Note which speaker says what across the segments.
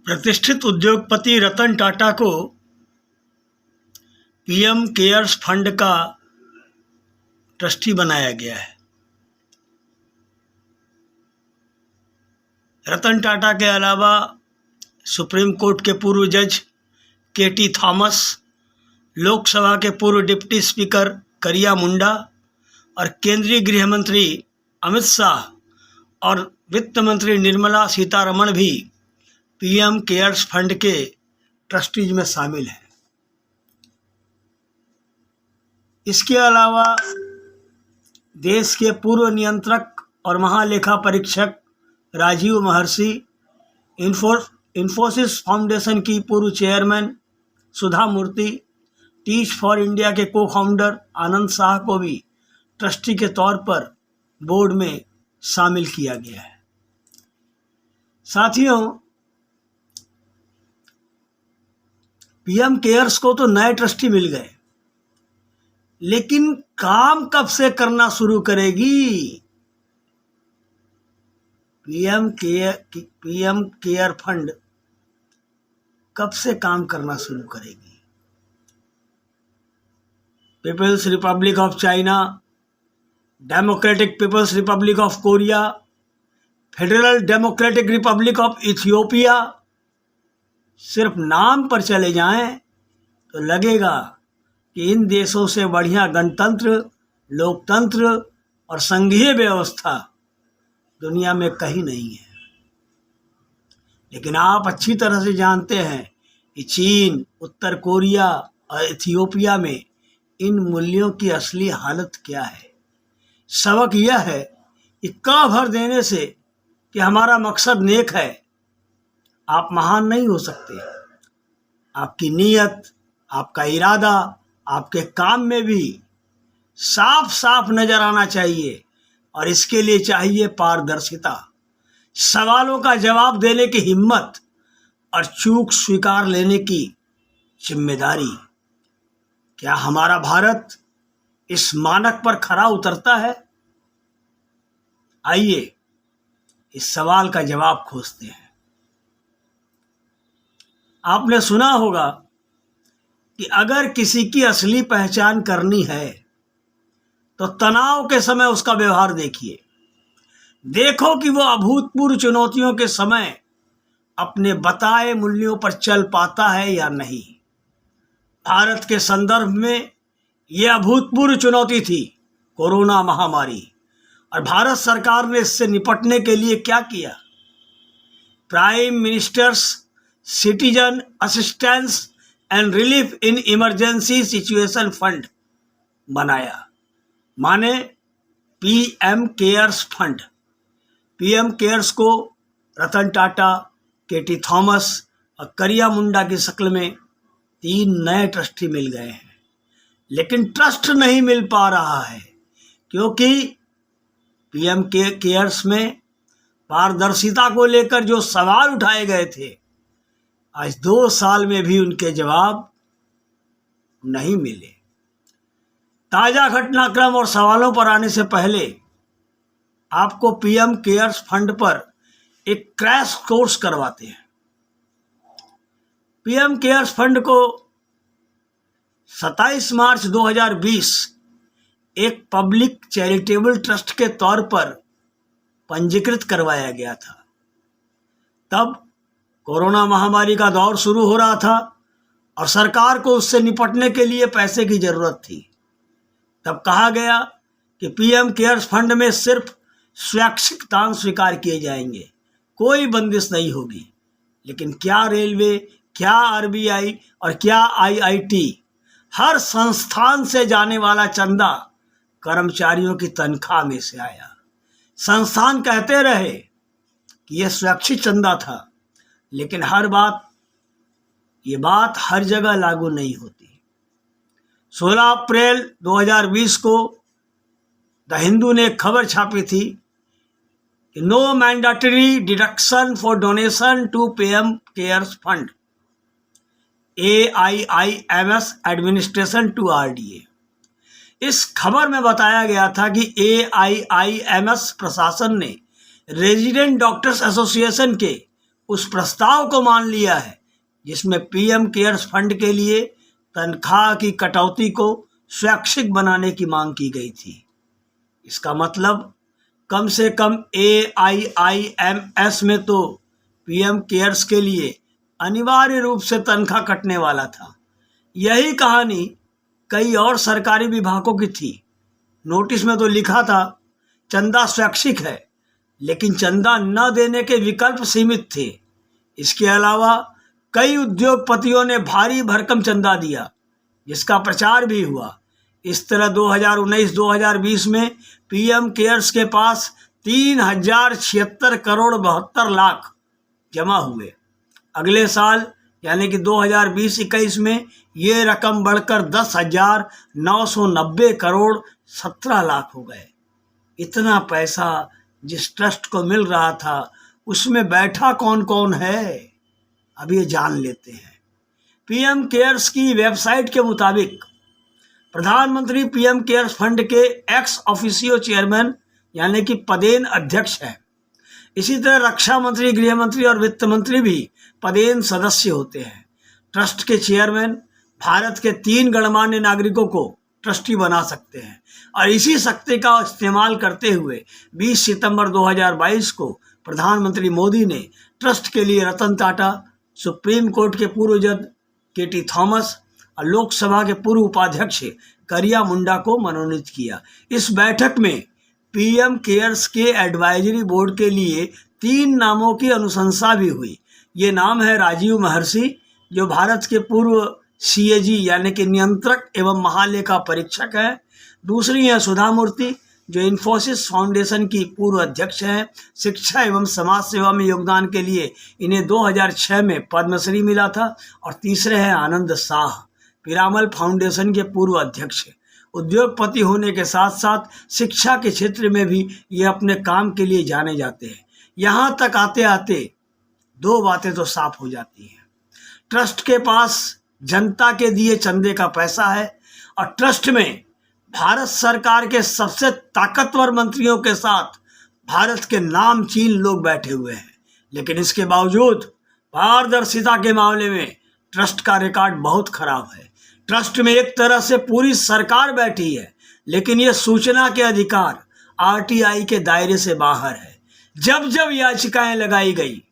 Speaker 1: प्रतिष्ठित उद्योगपति रतन टाटा को पीएम केयर्स फंड का ट्रस्टी बनाया गया है। रतन टाटा के अलावा सुप्रीम कोर्ट के पूर्व जज केटी थॉमस, लोकसभा के पूर्व डिप्टी स्पीकर करिया मुंडा और केंद्रीय गृह मंत्री अमित शाह और वित्त मंत्री निर्मला सीतारमण भी पीएम केयर्स फंड के ट्रस्टीज में शामिल हैं। इसके अलावा देश के पूर्व नियंत्रक और महालेखा परीक्षक राजीव महर्षि, इन्फोसिस फाउंडेशन की पूर्व chairman Sudha Murty, Teach For India के को फाउंडर आनंद शाह को भी ट्रस्टी के तौर पर बोर्ड में शामिल किया गया है। साथियों, पीएम केयर्स को तो नए ट्रस्टी मिल गए, लेकिन काम कब से करना शुरू करेगी पीएम केयर फंड? कब से काम करना शुरू करेगी? People's Republic of China, Democratic People's Republic of Korea, Federal Democratic Republic of Ethiopia, सिर्फ नाम पर चले जाएं तो लगेगा कि इन देशों से बढ़िया गणतंत्र, लोकतंत्र और संघीय व्यवस्था दुनिया में कहीं नहीं है। लेकिन आप अच्छी तरह से जानते हैं कि चीन, उत्तर कोरिया और इथियोपिया में इन मूल्यों की असली हालत क्या है। सबक यह है कि क भर देने से कि हमारा मकसद नेक है, आप महान नहीं हो सकते। आपकी नीयत, आपका इरादा, आपके काम में भी साफ साफ नजर आना चाहिए और इसके लिए चाहिए पारदर्शिता, सवालों का जवाब देने की हिम्मत और चूक स्वीकार लेने की जिम्मेदारी। क्या हमारा भारत इस मानक पर खरा उतरता है? आइए इस सवाल का जवाब खोजते हैं। आपने सुना होगा कि अगर किसी की असली पहचान करनी है तो तनाव के समय उसका व्यवहार देखिए। देखो कि वो अभूतपूर्व चुनौतियों के समय अपने बताए मूल्यों पर चल पाता है या नहीं। भारत के संदर्भ में यह अभूतपूर्व चुनौती थी कोरोना महामारी, और भारत सरकार ने इससे निपटने के लिए क्या किया? Prime ministers citizen assistance and relief in emergency situation fund बनाया, माने PM CARES fund. PM cares को रतन टाटा, केटी थॉमस और करिया मुंडा की शक्ल में 3 नए ट्रस्टी मिल गए हैं। लेकिन ट्रस्ट नहीं मिल पा रहा है क्योंकि पीएम केयर्स में पारदर्शिता को लेकर जो सवाल उठाए गए थे, आज 2 साल में भी उनके जवाब नहीं मिले। ताजा घटनाक्रम और सवालों पर आने से पहले आपको पीएम केयर्स फंड पर एक क्रैश कोर्स करवाते हैं। पीएम केयर्स फंड को 27 मार्च 2020 एक पब्लिक चैरिटेबल ट्रस्ट के तौर पर पंजीकृत करवाया गया था। तब कोरोना महामारी का दौर शुरू हो रहा था और सरकार को उससे निपटने के लिए पैसे की जरूरत थी। तब कहा गया कि पीएम केयर्स फंड में सिर्फ स्वैच्छिक दान स्वीकार किए जाएंगे, कोई बंदिश नहीं होगी। लेकिन क्या रेलवे, क्या आरबीआई और क्या आईआईटी, हर संस्थान से जाने वाला चंदा कर्मचारियों की तनख्वाह में से आया। संस्थान कहते रहे कि यह स्वैच्छिक चंदा था, लेकिन ये बात हर जगह लागू नहीं होती। 16 अप्रैल 2020 को द हिंदू ने एक खबर छापी थी कि no mandatory deduction for donation to PM CARES fund, AIIMS administration to RDA। इस खबर में बताया गया था कि AIIMS प्रशासन ने रेजिडेंट डॉक्टर्स एसोसिएशन के उस प्रस्ताव को मान लिया है जिसमें पीएम केयर्स फंड के लिए तनख्वाह की कटौती को स्वैच्छिक बनाने की मांग की गई थी। इसका मतलब कम से कम AIIMS में तो पीएम केयर्स के लिए अनिवार्य रूप से तनख्वाह कटने वाला था। यही कहानी कई और सरकारी विभागों की थी। नोटिस में तो लिखा था चंदा स्वैच्छिक है, लेकिन चंदा न देने के विकल्प सीमित थे। इसके अलावा कई उद्योगपतियों ने भारी भरकम चंदा दिया, जिसका प्रचार भी हुआ। इस तरह 2019-2020 में पीएम केयर्स के पास 3076 करोड़ 72 लाख जमा हुए। अगले साल यानी कि 2020-21 में ये रकम बढ़कर 10,990 करोड़ 17 लाख हो गए। इतना पैसा जिस ट्रस्ट को मिल रहा था उसमें बैठा कौन कौन है, अब ये जान लेते हैं। पीएम केयर्स की वेबसाइट के मुताबिक प्रधानमंत्री पीएम केयर्स फंड के एक्स ऑफिशियो चेयरमैन यानी कि पदेन अध्यक्ष हैं। इसी तरह रक्षा मंत्री, गृह मंत्री और वित्त मंत्री भी पदेन सदस्य होते हैं। ट्रस्ट के चेयरमैन भारत के 3 गणमान्य नागरिकों को ट्रस्टी बना सकते हैं और इसी शक्ति का इस्तेमाल करते हुए 20 सितंबर 2022 को प्रधानमंत्री मोदी ने ट्रस्ट के लिए रतन टाटा, सुप्रीम कोर्ट के पूर्व जज KT थॉमस और लोकसभा के पूर्व उपाध्यक्ष करिया मुंडा को मनोनीत किया। इस बैठक में पीएम केयर्स के एडवाइजरी बोर्ड के लिए 3 नामों की अनुशंसा भी हुई। ये नाम है राजीव महर्षि, जो भारत के पूर्व CAG यानी कि नियंत्रक एवं महालेखा परीक्षक है। दूसरी है सुधा मूर्ति, जो इन्फोसिस फाउंडेशन की पूर्व अध्यक्ष हैं। शिक्षा एवं समाज सेवा में योगदान के लिए इन्हें 2006 में पद्मश्री मिला था। और तीसरे हैं आनंद शाह, पिरामल फाउंडेशन के पूर्व अध्यक्ष। उद्योगपति होने के साथ साथ शिक्षा के क्षेत्र में भी ये अपने काम के लिए जाने जाते हैं। यहाँ तक आते आते 2 बातें तो साफ हो जाती हैं। ट्रस्ट के पास जनता के दिए चंदे का पैसा है और ट्रस्ट में भारत सरकार के सबसे ताकतवर मंत्रियों के साथ भारत के नामचीन लोग बैठे हुए हैं। लेकिन इसके बावजूद पारदर्शिता के मामले में ट्रस्ट का रिकॉर्ड बहुत खराब है। ट्रस्ट में एक तरह से पूरी सरकार बैठी है, लेकिन ये सूचना के अधिकार RTI के दायरे से बाहर है। जब जब याचिकाएं लगाई गई,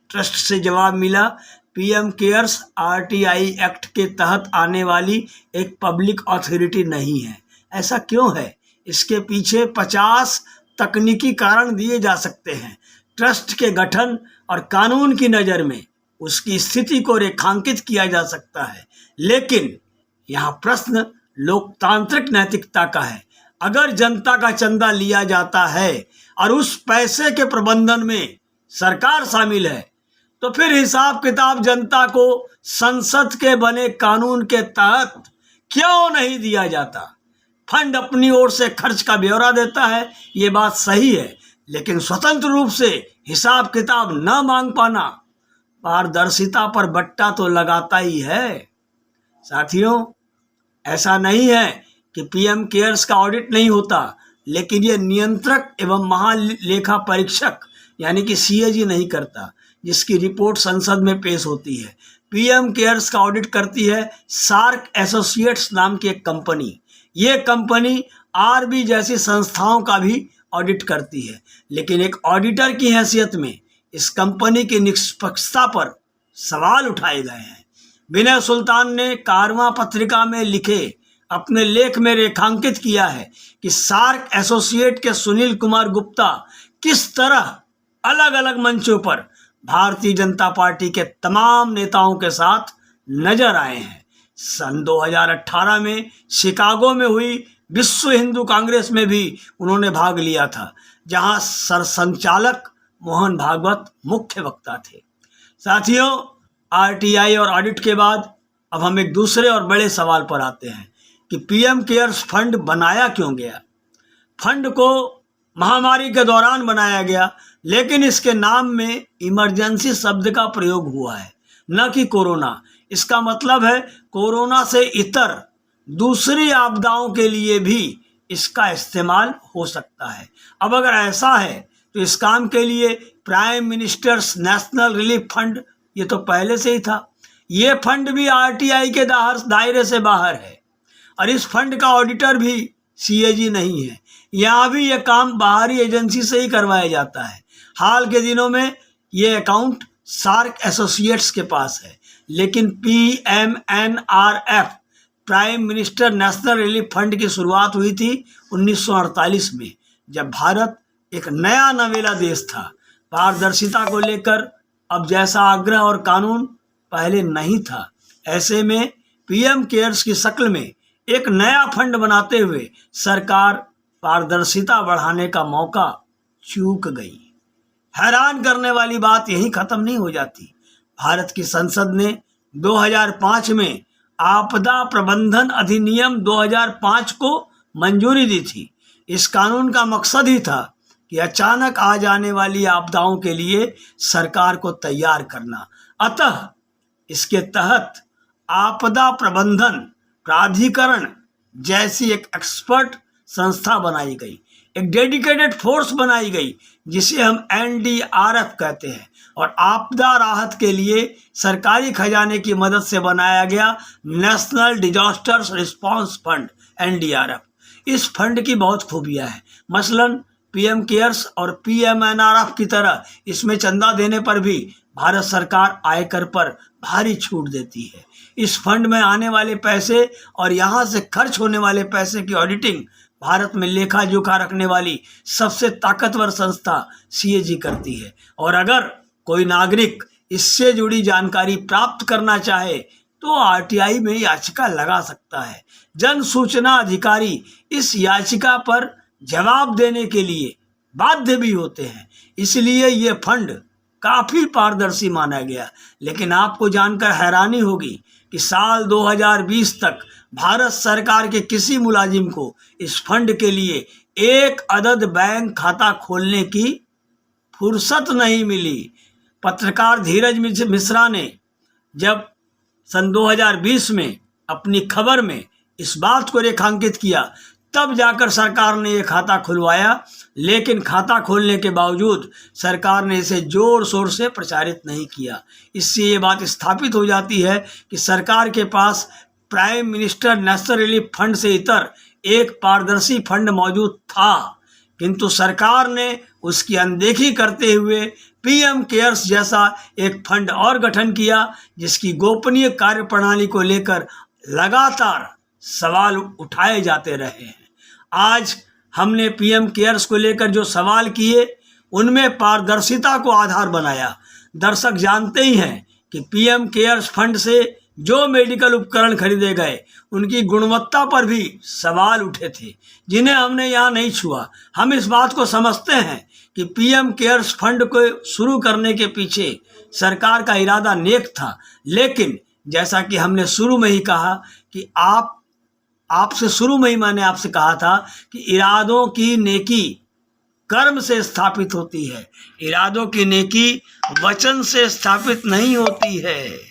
Speaker 1: ट्रस्ट से जवाब मिला पीएम केयर्स RTI एक्ट के तहत आने वाली एक पब्लिक अथॉरिटी नहीं है। ऐसा क्यों है? इसके पीछे 50 तकनीकी कारण दिए जा सकते हैं। ट्रस्ट के गठन और कानून की नज़र में उसकी स्थिति को रेखांकित किया जा सकता है, लेकिन यहाँ प्रश्न लोकतांत्रिक नैतिकता का है। अगर जनता का चंदा लिया जाता है और उस पैसे के प्रबंधन में सरकार शामिल है, तो फिर हिसाब किताब जनता को संसद के बने कानून के तहत क्यों नहीं दिया जाता? फंड अपनी ओर से खर्च का ब्यौरा देता है, ये बात सही है, लेकिन स्वतंत्र रूप से हिसाब किताब न मांग पाना पारदर्शिता पर बट्टा तो लगाता ही है। साथियों, ऐसा नहीं है कि पीएम केयर्स का ऑडिट नहीं होता, लेकिन ये नियंत्रक एवं महालेखा परीक्षक यानी कि CAG नहीं करता, जिसकी रिपोर्ट संसद में पेश होती है। पीएम केयर्स का ऑडिट करती है सार्क एसोसिएट्स नाम की एक कंपनी। ये कंपनी RB जैसी संस्थाओं का भी ऑडिट करती है, लेकिन एक ऑडिटर की हैसियत में इस कंपनी की निष्पक्षता पर सवाल उठाए गए हैं। विनय सुल्तान ने कारवां पत्रिका में लिखे अपने लेख में रेखांकित किया है कि सार्क एसोसिएट के सुनील कुमार गुप्ता किस तरह अलग अलग मंचों पर भारतीय जनता पार्टी के तमाम नेताओं के साथ नजर आए हैं। सन 2018 में शिकागो में हुई विश्व हिंदू कांग्रेस में भी उन्होंने भाग लिया था, जहां सरसंचालक मोहन भागवत मुख्य वक्ता थे। साथियों, RTI और ऑडिट के बाद अब हम एक दूसरे और बड़े सवाल पर आते हैं कि पीएम केयर्स फंड बनाया क्यों गया। फंड को महामारी के दौरान बनाया गया, लेकिन इसके नाम में इमरजेंसी शब्द का प्रयोग हुआ है, न कि कोरोना। इसका मतलब है कोरोना से इतर दूसरी आपदाओं के लिए भी इसका इस्तेमाल हो सकता है। अब अगर ऐसा है तो इस काम के लिए prime ministers national relief fund, ये तो पहले से ही था। ये फंड भी आरटीआई के दायरे से बाहर है और इस फंड का ऑडिटर भी सीएजी नहीं है। यहाँ भी ये काम बाहरी एजेंसी से ही करवाया जाता है। हाल के दिनों में ये अकाउंट सार्क एसोसिएट्स के पास है, लेकिन PMNRF prime minister national relief fund की शुरुआत हुई थी 1948 में, जब भारत एक नया नवेला देश था। पारदर्शिता को लेकर अब जैसा आग्रह और कानून पहले नहीं था। ऐसे में पीएम केयर्स की शक्ल में एक नया फंड बनाते हुए सरकार पारदर्शिता बढ़ाने का मौका चूक गई। हैरान करने वाली बात यही खत्म नहीं हो जाती। भारत की संसद ने 2005 में आपदा प्रबंधन अधिनियम 2005 को मंजूरी दी थी। इस कानून का मकसद ही था कि अचानक आ जाने वाली आपदाओं के लिए सरकार को तैयार करना। अतः इसके तहत आपदा प्रबंधन प्राधिकरण जैसी एक एक्सपर्ट संस्था बनाई गई, एक डेडिकेटेड फोर्स बनाई गई जिसे हम NDRF कहते हैं, और आपदा राहत के लिए सरकारी खजाने की मदद से बनाया गया national disasters response fund NDRF। इस फंड की बहुत खूबियां हैं। मसलन पीएम केयर्स और PMNRF की तरह इसमें चंदा देने पर भी भारत सरकार आयकर पर भारी छूट देती है। इस फंड में आने वाले पैसे और यहाँ से खर्च होने वाले पैसे की ऑडिटिंग भारत में लेखा जोखा रखने वाली सबसे ताकतवर संस्था CAG करती है। और अगर कोई नागरिक इससे जुड़ी जानकारी प्राप्त करना चाहे तो RTI में याचिका लगा सकता है। जन सूचना अधिकारी इस याचिका पर जवाब देने के लिए बाध्य भी होते हैं। इसलिए ये फंड काफी पारदर्शी माना गया। लेकिन आपको जानकर हैरानी होगी कि साल 2020 तक भारत सरकार के किसी मुलाजिम को इस फंड के लिए एक अदद बैंक खाता खोलने की फुर्सत नहीं मिली। पत्रकार धीरज मिश्रा ने जब सन 2020 में अपनी खबर में इस बात को रेखांकित किया, तब जाकर सरकार ने ये खाता खुलवाया। लेकिन खाता खोलने के बावजूद सरकार ने इसे जोर शोर से प्रचारित नहीं किया। इससे ये बात स्थापित हो जाती है कि सरकार के पास prime minister national relief fund से इतर एक पारदर्शी फंड मौजूद था, किंतु सरकार ने उसकी अनदेखी करते हुए पीएम केयर्स जैसा एक फंड और गठन किया, जिसकी गोपनीय कार्यप्रणाली को लेकर लगातार सवाल उठाए जाते रहे हैं। आज हमने पीएम केयर्स को लेकर जो सवाल किए उनमें पारदर्शिता को आधार बनाया। दर्शक जानते ही हैं कि पीएम केयर्स फंड से जो मेडिकल उपकरण खरीदे गए उनकी गुणवत्ता पर भी सवाल उठे थे, जिन्हें हमने यहाँ नहीं छुआ। हम इस बात को समझते हैं कि पीएम केयर्स फंड को शुरू करने के पीछे सरकार का इरादा नेक था, लेकिन जैसा कि हमने शुरू में ही कहा कि मैंने आपसे कहा था कि इरादों की नेकी कर्म से स्थापित होती है, इरादों की नेकी वचन से स्थापित नहीं होती है।